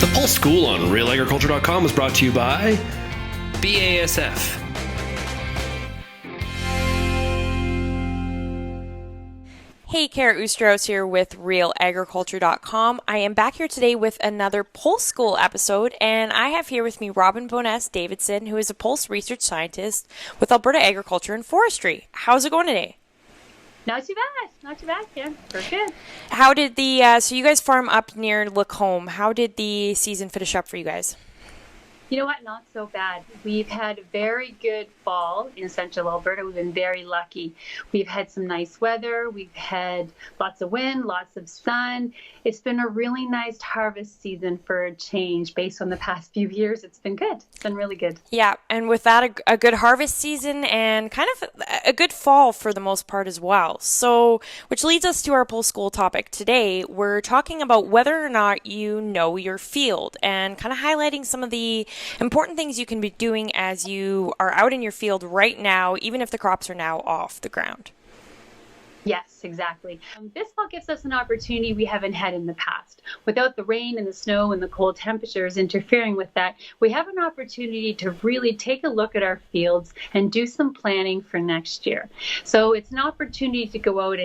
The Pulse School on RealAgriculture.com is brought to you by BASF. Hey, Kara Oosterhuis here with RealAgriculture.com. I am back here today with another Pulse School episode, and I have here with me Robyne Bowness Davidson, who is a Pulse research scientist with Alberta Agriculture and Forestry. How's it going today? Not too bad, Kim. We're good. How did so you guys farm up near Lacombe. How did the season finish up for you guys? You know what? Not so bad. We've had a very good fall in central Alberta. We've been very lucky. We've had some nice weather. We've had lots of wind, lots of sun. It's been a really nice harvest season for a change. Based on the past few years, it's been good. It's been really good. Yeah, and with that, a good harvest season and kind of a good fall for the most part as well. So, which leads us to our Pulse School topic today. We're talking about whether or not you know your field and kind of highlighting some of the important things you can be doing as you are out in your field right now, even if the crops are now off the ground. Yes, exactly. This fall gives us an opportunity we haven't had in the past. Without the rain and the snow and the cold temperatures interfering with that, we have an opportunity to really take a look at our fields and do some planning for next year. So it's an opportunity to go out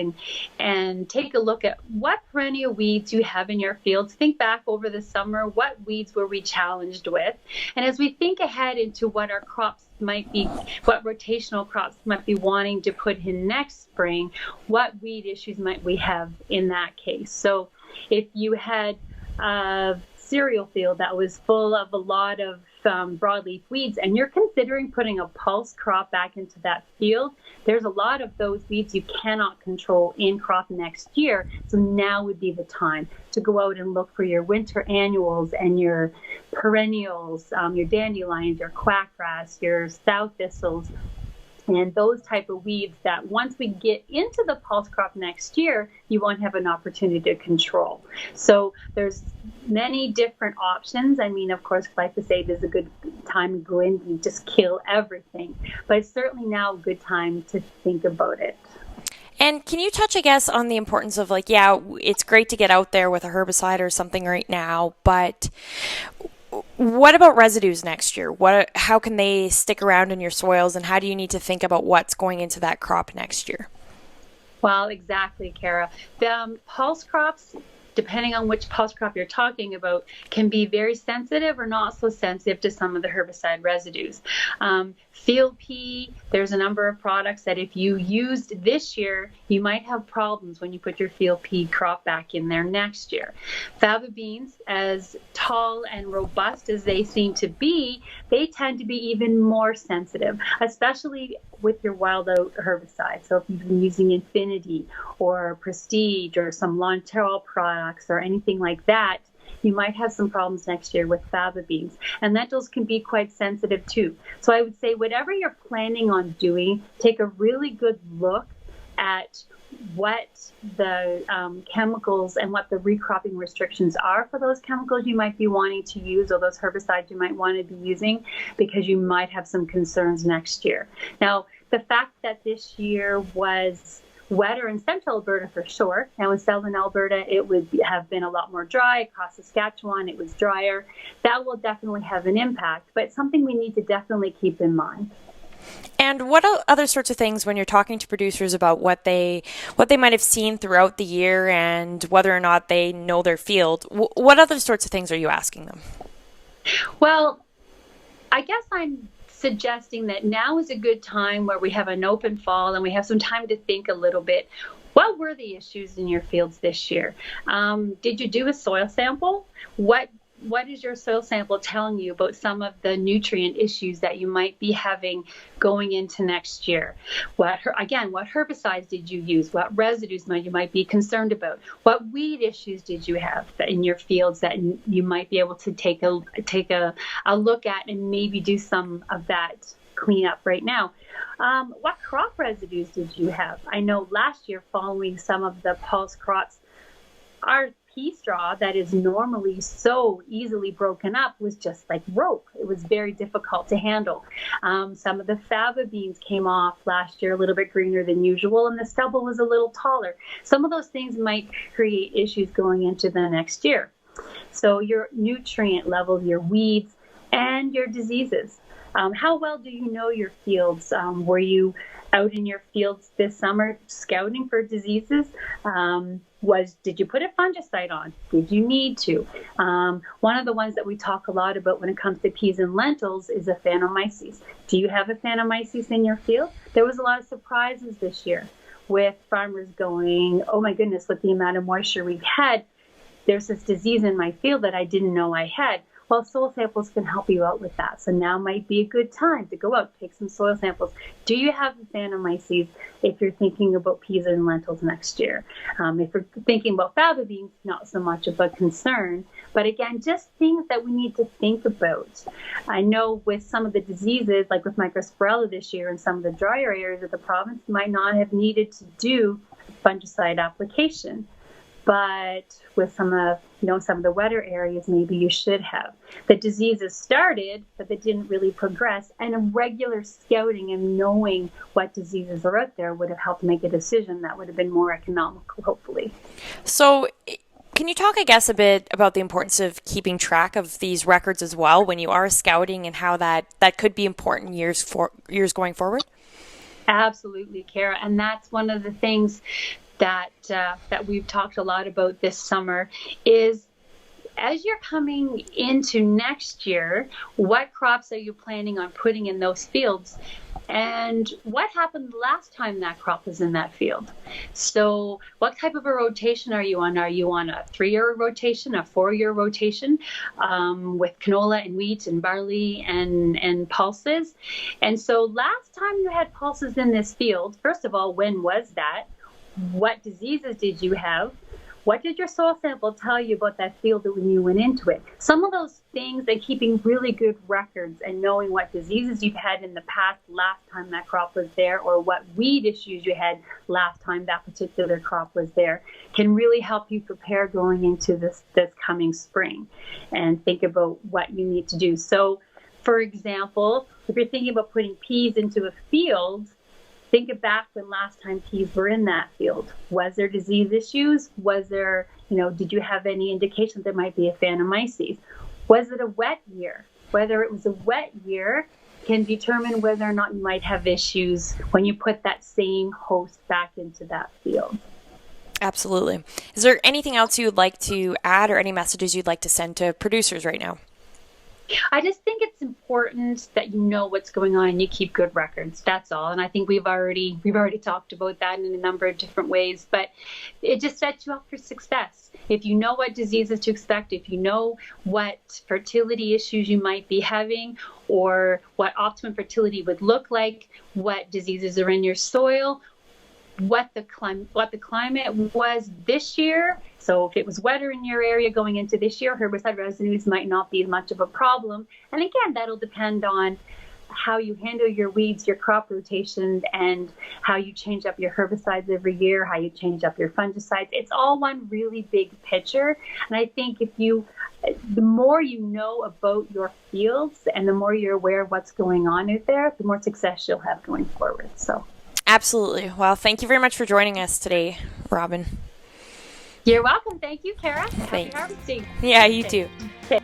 and take a look at what perennial weeds you have in your fields. Think back over the summer, what weeds were we challenged with? And as we think ahead into what our crops might be, what rotational crops might be wanting to put in next spring, what weed issues might we have in that case? So if you had a cereal field that was full of a lot of broadleaf weeds and you're considering putting a pulse crop back into that field, there's a lot of those weeds you cannot control in crop next year. So now would be the time to go out and look for your winter annuals and your perennials, your dandelions, your quackgrass, your sow thistles, and those type of weeds that once we get into the pulse crop next year, you won't have an opportunity to control. So there's many different options. I mean, of course, glyphosate is a good time to go in and just kill everything. But it's certainly now a good time to think about it. And can you touch, I guess, on the importance of it's great to get out there with a herbicide or something right now, but what about residues next year? How can they stick around in your soils, and how do you need to think about what's going into that crop next year? Well, exactly, Kara. The pulse crops, depending on which pulse crop you're talking about, can be very sensitive or not so sensitive to some of the herbicide residues. Field pea, there's a number of products that if you used this year, you might have problems when you put your field pea crop back in there next year. Faba beans, as tall and robust as they seem to be, they tend to be even more sensitive, especially with your wild out herbicide. So if you've been using Infinity or Prestige or some Lawn-Terrell products or anything like that, you might have some problems next year with faba beans. And lentils can be quite sensitive too. So I would say whatever you're planning on doing, take a really good look at what the chemicals and what the recropping restrictions are for those chemicals you might be wanting to use, or those herbicides you might want to be using, because you might have some concerns next year. Now, the fact that this year was wetter in central Alberta for sure. Now in southern Alberta, it would have been a lot more dry. Across Saskatchewan, it was drier. That will definitely have an impact, but it's something we need to definitely keep in mind. And what other sorts of things, when you're talking to producers about what they might have seen throughout the year and whether or not they know their field, what other sorts of things are you asking them? Well, I guess I'm suggesting that now is a good time where we have an open fall and we have some time to think a little bit. What were the issues in your fields this year? Did you do a soil sample? What is your soil sample telling you about some of the nutrient issues that you might be having going into next year? What herbicides did you use? What residues you might be concerned about? What weed issues did you have in your fields that you might be able to take a look at and maybe do some of that cleanup right now? What crop residues did you have? I know last year, following some of the pulse crops, our pea straw that is normally so easily broken up was just like rope. It was very difficult to handle. Some of the faba beans came off last year a little bit greener than usual, and the stubble was a little taller. Some of those things might create issues going into the next year. So your nutrient levels, your weeds, and your diseases. How well do you know your fields? Were you out in your fields this summer scouting for diseases? Did you put a fungicide on? Did you need to? One of the ones that we talk a lot about when it comes to peas and lentils is aphanomyces. Do you have aphanomyces in your field? There was a lot of surprises this year with farmers going, oh my goodness, with the amount of moisture we've had, there's this disease in my field that I didn't know I had. Well, soil samples can help you out with that. So now might be a good time to go out, take some soil samples. Do you have aphanomyces if you're thinking about peas and lentils next year? If you're thinking about faba beans, not so much of a concern. But again, just things that we need to think about. I know with some of the diseases, like with Microspirella this year, in some of the drier areas of the province, might not have needed to do fungicide application. But with some of the wetter areas, maybe you should have. The diseases started, but they didn't really progress. And a regular scouting and knowing what diseases are out there would have helped make a decision that would have been more economical, hopefully. So can you talk, I guess, a bit about the importance of keeping track of these records as well when you are scouting, and how that could be important years going forward? Absolutely, Kara. And that's one of the things that we've talked a lot about this summer is, as you're coming into next year, what crops are you planning on putting in those fields? And what happened the last time that crop was in that field? So what type of a rotation are you on? Are you on a 3-year rotation, a 4-year rotation, with canola and wheat and barley and pulses? And so last time you had pulses in this field, first of all, when was that? What diseases did you have? What did your soil sample tell you about that field when you went into it? Some of those things, and keeping really good records and knowing what diseases you've had in the past last time that crop was there, or what weed issues you had last time that particular crop was there, can really help you prepare going into this coming spring and think about what you need to do. So, for example, if you're thinking about putting peas into a field, think back when last time peas were in that field. Was there disease issues? Was there, did you have any indication there might be aphanomyces? Was it a wet year? Whether it was a wet year can determine whether or not you might have issues when you put that same host back into that field. Absolutely. Is there anything else you'd like to add, or any messages you'd like to send to producers right now? I just think it's important that you know what's going on and you keep good records. That's all. And I think we've already talked about that in a number of different ways, but it just sets you up for success. If you know what diseases to expect, if you know what fertility issues you might be having, or what optimum fertility would look like, what diseases are in your soil, what the climate was this year. So if it was wetter in your area going into this year, herbicide residues might not be as much of a problem. And again, that'll depend on how you handle your weeds, your crop rotations, and how you change up your herbicides every year, how you change up your fungicides. It's all one really big picture. And I think the more you know about your fields and the more you're aware of what's going on out there, the more success you'll have going forward. So. Absolutely. Well, thank you very much for joining us today, Robyne. You're welcome. Thank you, Kara. Happy harvesting. Yeah, you too. Okay.